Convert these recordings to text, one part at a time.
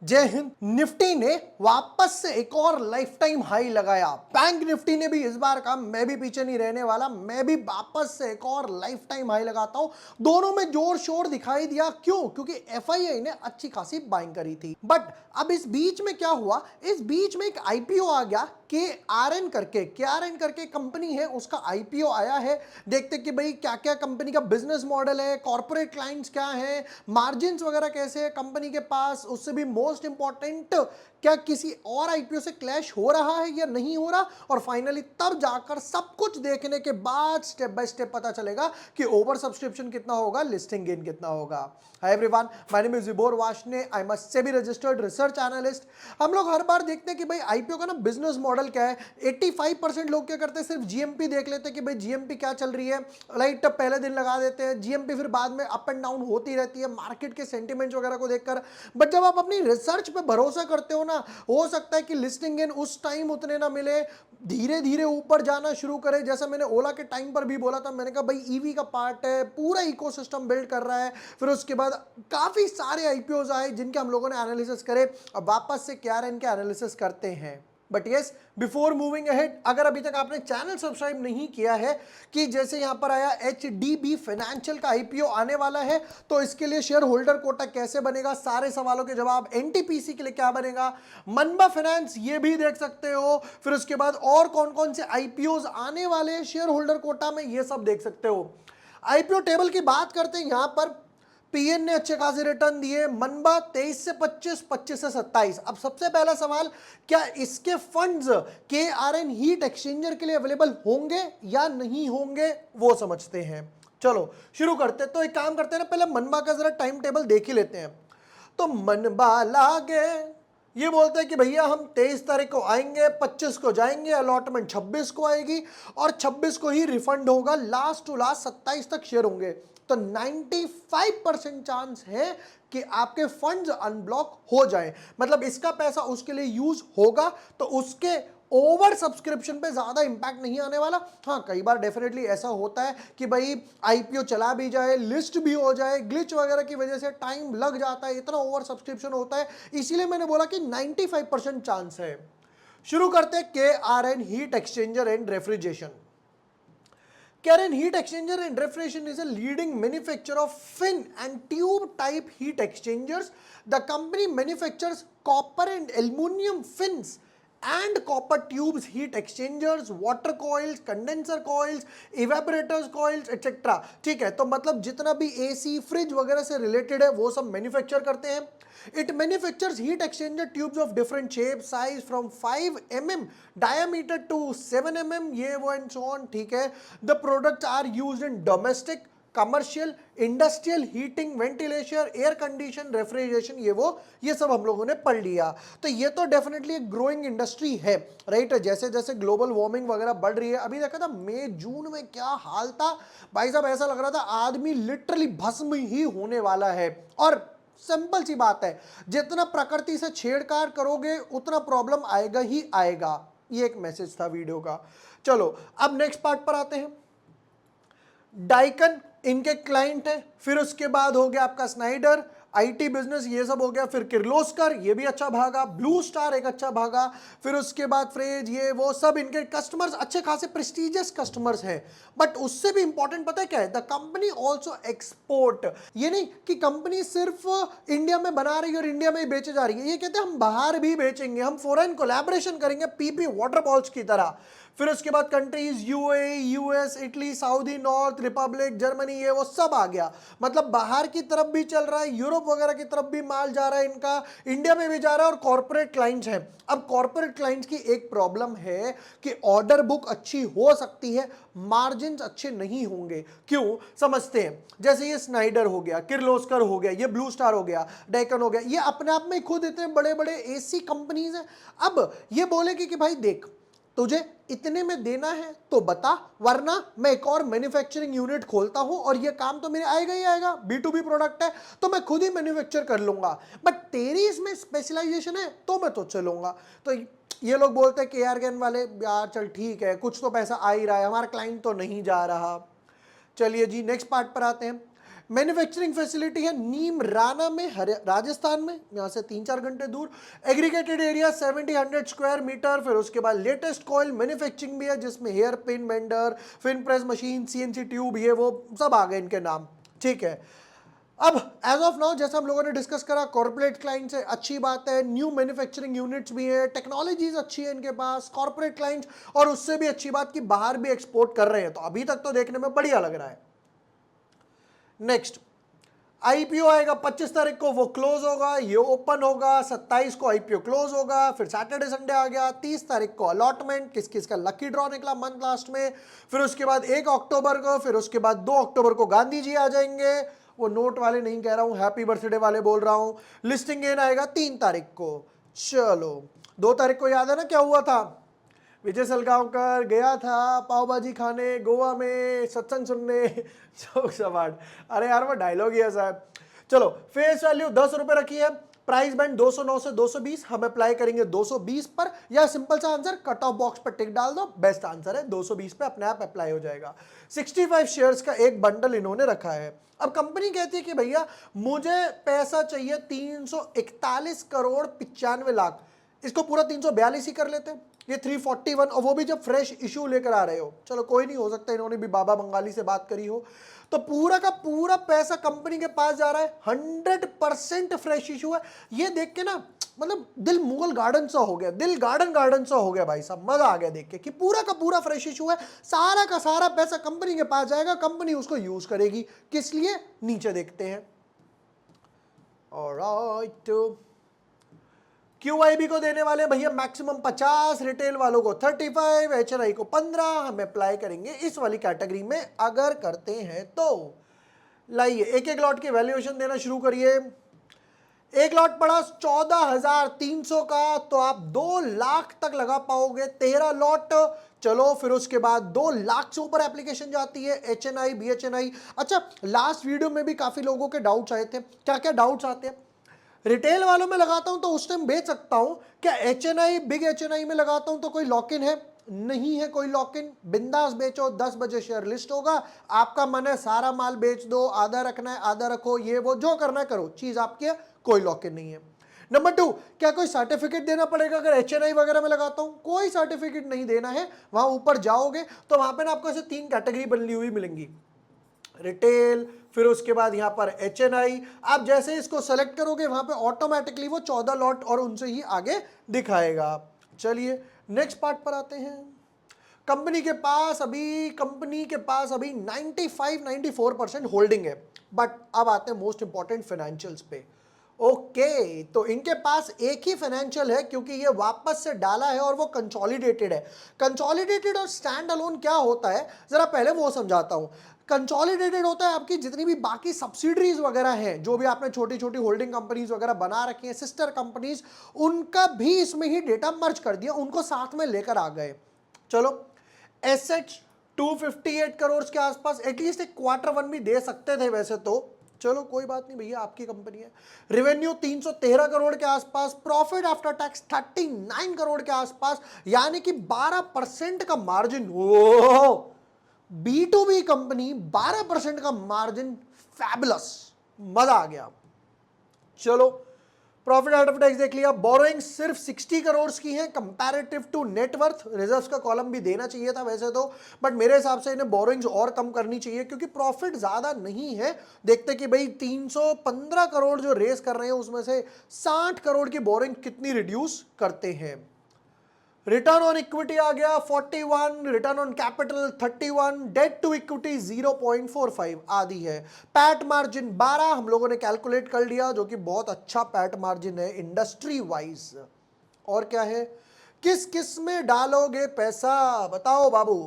जय हिंद। निफ्टी ने वापस से एक और लाइफ टाइम हाई लगाया। बैंक निफ्टी ने भी इस बार कहा मैं भी पीछे नहीं रहने वाला, मैं भी वापस से एक और लाइफ टाइम हाई लगाता हूं। दोनोन में जोर शोर दिखाई दिया। क्यों? क्योंकि एफआईआई ने अच्छी खासी बाइंग करी थी। बट अब इस बीच में क्या हुआ, इस बीच में एक आईपीओ आ गया। के आर एन करके कंपनी है, उसका आईपीओ आया है। देखते कि भाई क्या क्या कंपनी का बिजनेस मॉडल है, कॉर्पोरेट क्लाइंट्स क्या है, मार्जिन्स वगैरह कैसे है कंपनी के पास। उससे भी मोस्ट इंपॉर्टेंट, क्या किसी और आईपीओ से क्लैश हो रहा है या नहीं हो रहा। और फाइनली तब जाकर सब कुछ देखने के बाद स्टेप बाय स्टेप पता चलेगा कि ओवर सब्सक्रिप्शन कितना होगा, लिस्टिंग गेन कितना होगा। Hi everyone, my name is Vibhor Varshney, I am a SEBI registered research analyst. हम लोग हर बार देखते हैं कि भाई आईपीओ का ना बिजनेस मॉडल क्या है। 85% लोग क्या करते हैं, सिर्फ जीएमपी देख लेते हैं कि भाई जीएमपी क्या चल रही है, राइट। पहले दिन लगा देते हैं जीएमपी, फिर बाद में अप एंड डाउन होती रहती है मार्केट के सेंटिमेंट्स वगैरह को देखकर। बट जब आप अपनी रिसर्च पे भरोसा करते हो ना, हो सकता है कि लिस्टिंग गेन उस टाइम उतने ना मिले, धीरे धीरे ऊपर जाना शुरू करे। जैसा मैंने ओला के टाइम पर भी बोला था, मैंने कहा भाई ईवी का पार्ट है, पूरा इकोसिस्टम बिल्ड कर रहा है। फिर उसके बाद काफी सारे आईपीओज आए जिनके हम लोगों ने एनालिसिस करे। अब वापस से केआरएन के एनालिसिस करते हैं। But yes, before moving ahead, अगर अभी तक आपने चैनल सब्सक्राइब नहीं किया है, कि जैसे यहां पर आया एचडीबी फाइनेंशियल का आईपीओ आने वाला है, तो इसके लिए शेयर होल्डर कोटा कैसे बनेगा, सारे सवालों के जवाब, एनटीपीसी के लिए क्या बनेगा, मनबा फाइनेंस ये भी देख सकते हो। फिर उसके बाद और कौन कौन से आईपीओ आने वाले हैं शेयर होल्डर कोटा में, ये सब देख सकते हो। आईपीओ टेबल की बात करते हैं, यहां पर पीएन ने अच्छे खासे रिटर्न दिए। मनबा 23 से 25, 25 से 27। अब सबसे पहला सवाल, क्या इसके फंड्स केआरएन हीट एक्सचेंजर के लिए अवेलेबल होंगे या नहीं होंगे, वो समझते हैं। चलो शुरू करते। तो एक काम करते हैं ना, पहले मनबा का जरा टाइम टेबल देख ही लेते हैं। तो मनबा लागे ये बोलते हैं कि भैया हम 23 तारीख को आएंगे, 25 को जाएंगे, अलॉटमेंट 26 को आएगी और 26 को ही रिफंड होगा। लास्ट टू लास्ट 27 तक शेयर होंगे। तो 95% चांस है कि आपके फंड्स अनब्लॉक हो जाए, मतलब इसका पैसा उसके लिए यूज होगा, तो उसके ओवर सब्सक्रिप्शन पे ज्यादा इंपैक्ट नहीं आने वाला। हाँ, कई बार डेफिनेटली ऐसा होता है कि भाई आईपीओ चला भी जाए, लिस्ट भी हो जाए, ग्लिच वगैरह की वजह से टाइम लग जाता है, इतना ओवर सब्सक्रिप्शन होता है। इसीलिए मैंने बोला कि 95% चांस है। शुरू करते हैं KRN heat exchanger and refrigeration. KRN Heat Exchanger and Refrigeration is a leading manufacturer of fin and tube type heat exchangers. The company manufactures copper and aluminum fins and copper tubes, heat exchangers, water coils, condenser coils, evaporators coils, etc. ठीक है, तो मतलब जितना भी AC, fridge वगैरह से related है वो सब मैन्युफैक्चर करते हैं। It manufactures heat exchanger tubes of different shape, size from 5 mm diameter to 7 mm, ये वो and so on, ठीक है। The products are used in domestic, commercial, industrial, heating, ventilation, air condition, refrigeration, ये सब हम लोगों ने पढ़ लिया। तो ये तो डेफिनेटली एक ग्रोइंग इंडस्ट्री है, राइट। जैसे जैसे ग्लोबल वार्मिंग वगैरह बढ़ रही है, अभी देखा था मई जून में क्या हाल था भाई साहब, ऐसा लग रहा था आदमी लिटरली भस्म ही होने वाला है। और सिंपल सी बात है, जितना प्रकृति से छेड़छाड़ करोगे उतना प्रॉब्लम आएगा ही आएगा। ये एक मैसेज था वीडियो का। चलो अब नेक्स्ट पार्ट पर आते हैं। डाइकन इनके क्लाइंट है, फिर उसके बाद हो गया आपका स्नाइडर, आईटी बिजनेस, ये सब हो गया। फिर किर्लोस्कर, ये भी अच्छा भागा। ब्लू स्टार एक अच्छा भागा। फिर उसके बाद फ्रेज, ये वो सब इनके कस्टमर्स अच्छे खासे प्रेस्टिजियस कस्टमर्स हैं। बट उससे भी इंपॉर्टेंट पता है क्या है, द कंपनी ऑल्सो एक्सपोर्ट। ये नहीं कि कंपनी सिर्फ इंडिया में बना रही है और इंडिया में ही बेचे जा रही है, ये कहते हैं हम बाहर भी बेचेंगे, हम फॉरेन कोलैबोरेशन करेंगे पीपी वाटर बॉल्स की तरह। फिर उसके बाद countries UAE, US, Italy, Saudi, north Republic, Germany, ये वो सब आ गया। मतलब बाहर की तरफ भी चल रहा है, यूरोप वगैरह की तरफ भी माल जा रहा है इनका, इंडिया में भी जा रहा है। और कॉर्पोरेट क्लाइंट्स हैं। अब कॉर्पोरेट क्लाइंट्स की एक प्रॉब्लम है कि ऑर्डर बुक अच्छी हो सकती है, मार्जिन अच्छे नहीं होंगे। क्यों, समझते हैं। जैसे ये स्नाइडर हो गया, किर्लोस्कर हो गया, ये ब्लू स्टार हो गया, डाइकन हो गया, ये अपने आप में खुद इतने बड़े बड़े एसी कंपनीज हैं। अब ये बोलेगी कि भाई देख, तुझे इतने में देना है तो बता, वरना मैं एक और मैन्युफैक्चरिंग यूनिट खोलता हूं और ये काम तो मेरे आएगा ही आएगा, B2B प्रोडक्ट है तो मैं खुद ही मैन्युफैक्चर कर लूंगा। बट तेरी इसमें स्पेशलाइजेशन है तो मैं तो चलूंगा। तो ये लोग बोलते हैं कि यार गेन वाले, यार चल ठीक है, कुछ तो पैसा आ ही रहा है, हमारा क्लाइंट तो नहीं जा रहा। चलिए जी नेक्स्ट पार्ट पर आते हैं। मैन्युफैक्चरिंग फैसिलिटी है नीमराना में, राजस्थान में, यहाँ से 3-4 घंटे दूर। Aggregated area 70-100 square metre. फिर उसके बाद लेटेस्ट कॉइल मैन्युफैक्चरिंग भी है, जिसमें hair pin bender, fin press machine, CNC tube, ये वो सब आ गए इनके नाम, ठीक है। अब एज ऑफ नाउ जैसे हम लोगों ने डिस्कस करा, कॉर्पोरेट क्लाइंट्स है, अच्छी बात है, न्यू मैन्युफैक्चरिंग यूनिट्स भी है, टेक्नोलॉजीज अच्छी है इनके पास, कॉर्पोरेट क्लाइंट्स, और उससे भी अच्छी बात कि बाहर भी एक्सपोर्ट कर रहे हैं, तो अभी तक तो देखने में बढ़िया लग रहा है। नेक्स्ट आईपीओ आएगा 25 तारीख को, वो क्लोज होगा, ये ओपन होगा, 27 को आईपीओ क्लोज होगा, फिर सैटरडे संडे आ गया, 30 तारीख को अलॉटमेंट, किस किस का लकी ड्रॉ निकला मंथ लास्ट में, फिर उसके बाद 1 अक्टूबर को, फिर उसके बाद 2 अक्टूबर को गांधी जी आ जाएंगे, वो नोट वाले नहीं कह रहा हूं, हैप्पी बर्थडे वाले बोल रहा हूं। लिस्टिंग गेन आएगा 3 तारीख को। चलो 2 तारीख को याद है ना क्या हुआ था, विजय सलगांवकर गया था पाव भाजी खाने गोवा में, सत्संग सुनने, जोक सवाट, अरे यार वो डायलॉग ही है साहब। चलो फेस वैल्यू 10 रुपए रखी है, प्राइस बैंड 209 से 220, हम अप्लाई करेंगे 220 पर, या सिंपल सा आंसर कट ऑफ बॉक्स पर टिक डाल दो, बेस्ट आंसर है 220 पे, अपने आप अप्लाई हो जाएगा। 65 शेयर्स का एक बंडल इन्होंने रखा है। अब कंपनी कहती है कि भैया मुझे पैसा चाहिए 341 करोड़ 95 लाख, इसको पूरा 342 ही कर लेते हैं, ये 341, और वो भी जब फ्रेश इशू लेकर आ रहे हो। चलो कोई नहीं, हो सकता है इन्होंने भी बाबा बंगाली से बात करी हो। तो पूरा का पूरा पैसा कंपनी के पास जा रहा है, 100% फ्रेश इशू है। ये देख के ना मतलब दिल मुगल गार्डन सा हो गया, दिल गार्डन सा हो गया भाई साहब, मजा आ गया देख के कि पूरा का पूरा फ्रेश इशू है, सारा का सारा पैसा कंपनी के पास जाएगा, कंपनी उसको यूज करेगी, किस लिए, नीचे देखते हैं। ऑलराइट, क्यूआईबी को देने वाले भैया मैक्सिमम 50, रिटेल वालों को 35, एचएनआई को 15, हम अप्लाई करेंगे इस वाली कैटेगरी में अगर करते हैं तो। लाइए एक एक लॉट की वैल्यूएशन देना शुरू करिए। एक लॉट पड़ा 14,300 का, तो आप 2 लाख तक लगा पाओगे, 13 लॉट। चलो फिर उसके बाद 2 लाख से ऊपर एप्लीकेशन जाती है, एचएनआई, बीएचएनआई। अच्छा लास्ट वीडियो में भी काफी लोगों के डाउट्स आए थे, क्या क्या डाउट्स आते हैं, रिटेल वालों में लगाता हूं तो उस टाइम बेच सकता हूं, क्या एचएनआई, बिग एचएनआई में लगाता हूं तो कोई लॉक इन है, नहीं है कोई लॉक इन, बिंदास बेचो, 10 बजे शेयर लिस्ट होगा, आपका मन है सारा माल बेच दो, आधा रखना है आधा रखो, ये वो जो करना है करो, चीज आपकी है, कोई लॉक इन नहीं है। नंबर 2, क्या कोई सर्टिफिकेट देना पड़ेगा अगर एचएनआई वगैरह में लगाता हूं, कोई सर्टिफिकेट नहीं देना है। वहां ऊपर जाओगे तो वहां पे ना आपको ऐसे 3 कैटेगरी बनी हुई मिलेंगी, रिटेल, फिर उसके बाद यहां पर एचएनआई। आप जैसे इसको सेलेक्ट करोगे वहां पे ऑटोमेटिकली वो 14 लॉट और उनसे ही आगे दिखाएगा। चलिए नेक्स्ट पार्ट पर आते हैं। कंपनी के पास अभी 95-94% होल्डिंग है, बट अब आते हैं मोस्ट इंपॉर्टेंट फाइनेंशियल्स पे। ओके तो इनके पास एक ही फाइनेंशियल है क्योंकि ये वापस से डाला है और वो कंसोलिडेटेड है। कंसोलिडेटेड और स्टैंड अलोन क्या होता है जरा पहले वो समझाता हूं। कंसोलिडेटेड होता है आपकी जितनी भी बाकी सब्सिडरीज वगैरह हैं, जो भी आपने छोटी छोटी होल्डिंग कंपनीज वगैरह बना रखी हैं, सिस्टर कंपनीज, उनका भी इसमें ही डेटा मर्ज कर दिया, उनको साथ में लेकर आ गए। चलो एसेट्स 258 करोड़ के आसपास, एटलीस्ट एक Q1 भी दे सकते थे वैसे तो, चलो कोई बात नहीं भैया आपकी कंपनी है। रेवेन्यू 313 करोड़ के आसपास, प्रॉफिट आफ्टर टैक्स 39 करोड़ के आसपास, यानी कि 12% का मार्जिन। ओ B2B कंपनी 12% का मार्जिन, फैबुलस, मजा आ गया। चलो प्रॉफिट आफ्टर टैक्स देख लिया। बोरोइंग सिर्फ 60 करोड़ की है कंपैरेटिव टू नेटवर्थ, रिजर्व्स का कॉलम भी देना चाहिए था वैसे तो, बट मेरे हिसाब से इन्हें बोरोइंग्स और कम करनी चाहिए क्योंकि प्रॉफिट ज्यादा नहीं है। देखते कि भाई 315 करोड़ जो रेस कर रहे हैं उसमें से 60 करोड़ की बोरोइंग कितनी रिड्यूस करते हैं। रिटर्न ऑन इक्विटी आ गया 41, return on capital 31, debt to equity 0.45 आदि है। पैट मार्जिन 12 हम लोगों ने कैलकुलेट कर लिया, जो कि बहुत अच्छा पैट मार्जिन है इंडस्ट्री वाइज। और क्या है, किस किस में डालोगे पैसा बताओ बाबू।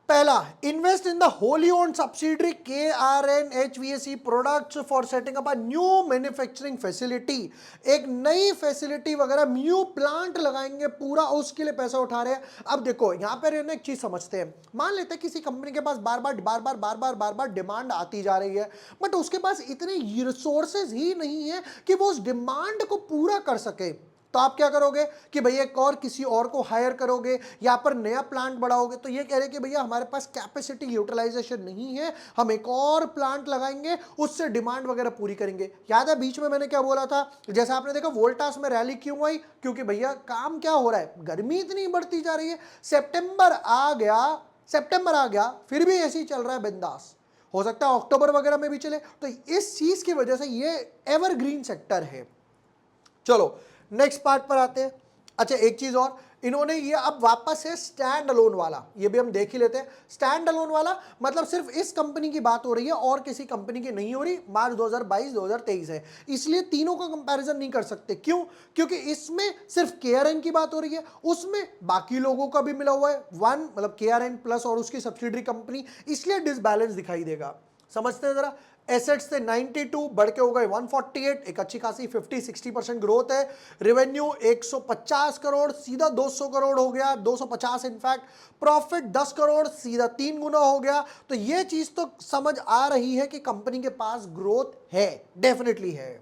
पहला, invest in the wholly owned subsidiary KRN-HVAC products for setting up a new manufacturing facility. एक नई फैसिलिटी वगैरह न्यू प्लांट लगाएंगे पूरा, उसके लिए पैसा उठा रहे हैं। अब देखो यहां पर एक चीज समझते हैं, मान लेते हैं किसी कंपनी के पास बार बार डिमांड आती जा रही है, बट उसके पास इतने रिसोर्सेज ही नहीं है कि वो उस डिमांड को पूरा कर सके। तो आप क्या करोगे कि भैया एक और किसी और को हायर करोगे, यहाँ पर नया प्लांट बढ़ाओगे। तो ये कह रहे कि भैया हमारे पास कैपेसिटी यूटिलाइजेशन नहीं है, हम एक और प्लांट लगाएंगे, उससे डिमांड वगैरह पूरी करेंगे। याद है बीच में मैंने क्या बोला था, जैसे आपने देखा वोल्टास में रैली क्यों आई, क्योंकि भैया काम क्या हो रहा है, गर्मी इतनी बढ़ती जा रही है, सितंबर आ गया फिर भी ऐसे ही चल रहा है बिंदास, हो सकता है अक्टूबर वगैरह में भी चले। तो इस चीज की वजह से ये एवरग्रीन सेक्टर है। चलो नेक्स्ट पार्ट पर आते हैं। अच्छा एक चीज और, इन्होंने ये अब वापस है स्टैंड अलोन वाला, ये भी हम देख ही लेते हैं। स्टैंड अलोन वाला मतलब सिर्फ इस कंपनी की बात हो रही है और किसी कंपनी की नहीं हो रही। मार्च 2022-2023 है, इसलिए तीनों का कंपैरिजन नहीं कर सकते। क्यों? क्योंकि इसमें सिर्फ केआरएन की बात हो रही है, उसमें बाकी लोगों का भी मिला हुआ है, वन मतलब केआरएन प्लस और उसकी सब्सिडरी कंपनी, इसलिए डिसबैलेंस दिखाई देगा। समझते हैं जरा। एसेट्स थे 92 बढ़ के हो गए 148, एक अच्छी खासी 50-60% ग्रोथ है। रेवेन्यू 150 करोड़ सीधा 200 करोड़ हो गया, 250 इनफैक्ट। प्रॉफिट 10 करोड़ सीधा 3 गुना हो गया। तो ये चीज तो समझ आ रही है कि कंपनी के पास ग्रोथ है, डेफिनेटली है।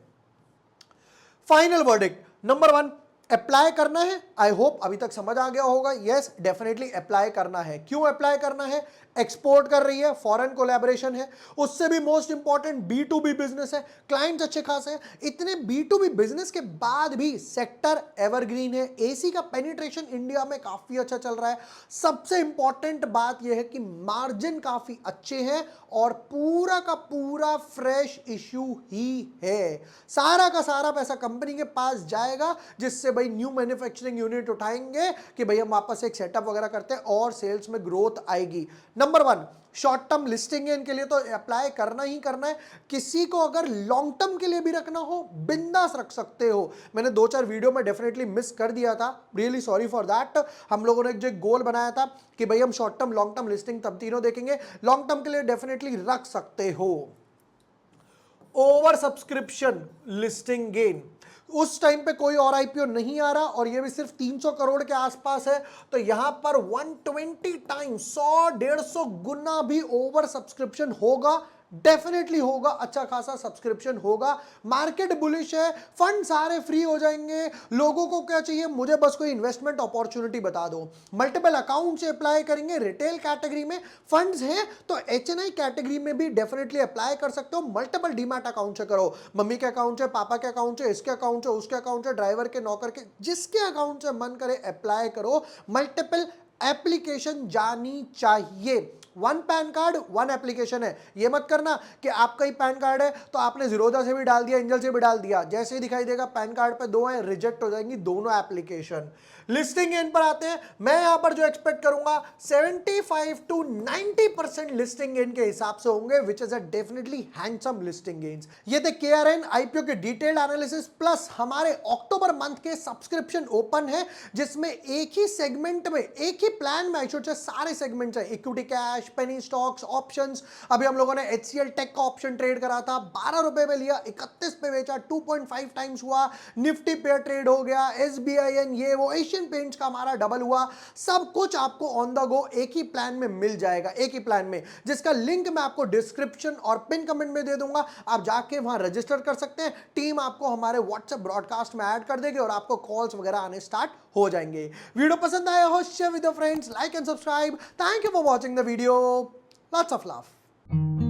फाइनल वर्डिक्ट नंबर 1, अप्लाई करना है। आई होप अभी तक समझ आ गया होगा। यस डेफिनेटली अप्लाई करना है। क्यों अप्लाई करना है? एक्सपोर्ट कर रही है, फॉरेन कोलैबोरेशन है, उससे भी मोस्ट इंपॉर्टेंट B2B बिजनेस है, क्लाइंट्स अच्छे खासे हैं। इतने B2B बिजनेस के बाद भी सेक्टर एवरग्रीन है, एसी का पेनिट्रेशन इंडिया में काफी अच्छा चल रहा है। सबसे इंपॉर्टेंट बात यह है कि मार्जिन काफी अच्छे हैं और पूरा का पूरा फ्रेश इश्यू ही है। सारा का सारा पैसा कंपनी के पास जाएगा, जिससे भाई न्यू मैन्युफैक्चरिंग यूनिट उठाएंगे कि भाई हम वापस एक सेटअप वगैरह करते हैं और सेल्स में ग्रोथ आएगी। नंबर 1, शॉर्ट टर्म लिस्टिंग है इनके लिए तो अप्लाई करना ही करना है। किसी को अगर लॉन्ग टर्म के लिए भी रखना हो बिंदास रख सकते हो। मैंने 2-4 वीडियो में डेफिनेटली मिस कर दिया था, रियली सॉरी फॉर दैट। हम लोगों ने जो गोल बनाया था कि भाई हम short term long term listing तब तीनों देखेंगे, लॉन्ग टर्म के लिए डेफिनेटली रख सकते हो। ओवर सब्सक्रिप्शन लिस्टिंग गेन, उस टाइम पे कोई और आईपीओ नहीं आ रहा और ये भी सिर्फ 300 करोड़ के आसपास है। तो यहां पर 120 टाइम्स 100-150 गुना भी ओवर सब्सक्रिप्शन होगा, डेफिनेटली होगा, अच्छा खासा सब्सक्रिप्शन होगा। मार्केट बुलिश है, फंड सारे फ्री हो जाएंगे। लोगों को क्या चाहिए? मुझे बस कोई इन्वेस्टमेंट अपॉर्चुनिटी बता दो। मल्टीपल अकाउंट से अप्लाई करेंगे, रिटेल कैटेगरी में फंड्स हैं तो एचएनआई कैटेगरी में भी डेफिनेटली अप्लाई कर सकते हो। मल्टीपल डीमैट अकाउंट से करो, मम्मी के अकाउंट से, पापा के अकाउंट से, इसके अकाउंट से, उसके अकाउंट से, ड्राइवर के, नौकर के, जिसके अकाउंट से मन करे अप्लाई करो। मल्टीपल एप्लीकेशन जानी चाहिए। One pan card one application है। ये मत करना कि आपका ही पैन कार्ड है तो आपने जीरोधा से भी डाल दिया, एंजल से भी डाल दिया, जैसे ही दिखाई देगा पैन कार्ड पे 2 है, रिजेक्ट हो जाएंगी दोनों एप्लीकेशन। लिस्टिंग गेन पर आते हैं। मैं यहां पर जो एक्सपेक्ट करूंगा 75 to 90% लिस्टिंग गेन के हिसाब से होंगे, which is a definitely handsome listing gains. ये थे केआरएन आईपीओ के डिटेल्ड एनालिसिस प्लस हमारे अक्टूबर मंथ के सब्सक्रिप्शन ओपन है, जिसमें एक ही सेगमेंट में, एक ही प्लान में आई सारे सेगमेंट्स है, equity cash, penny stocks, options. अभी हम लोगों ने HCL टेक का ऑप्शन ट्रेड करा था, 12 रुपए में लिया, 31 पे बेचा, 2.5 टाइम्स हुआ। निफ्टी पेयर ट्रेड हो गया, SBIN ये वो, एशियन पेंट्स का हमारा डबल हुआ। सब कुछ आपको ऑन द गो एक ही प्लान में मिल जाएगा, एक ही प्लान में, जिसका लिंक मैं आपको डिस्क्रिप्शन और पिन कमेंट में दे दूंगा। आप जाके वहां रजिस्टर कर सकते हैं। टीम आपको हमारे व्हाट्सएप ब्रॉडकास्ट में ऐड कर देगी और आपको कॉल्स वगैरह आने स्टार्ट हो जाएंगे। वीडियो पसंद आया हो share with your friends, like and subscribe. Thank you for watching the video. Lots of love.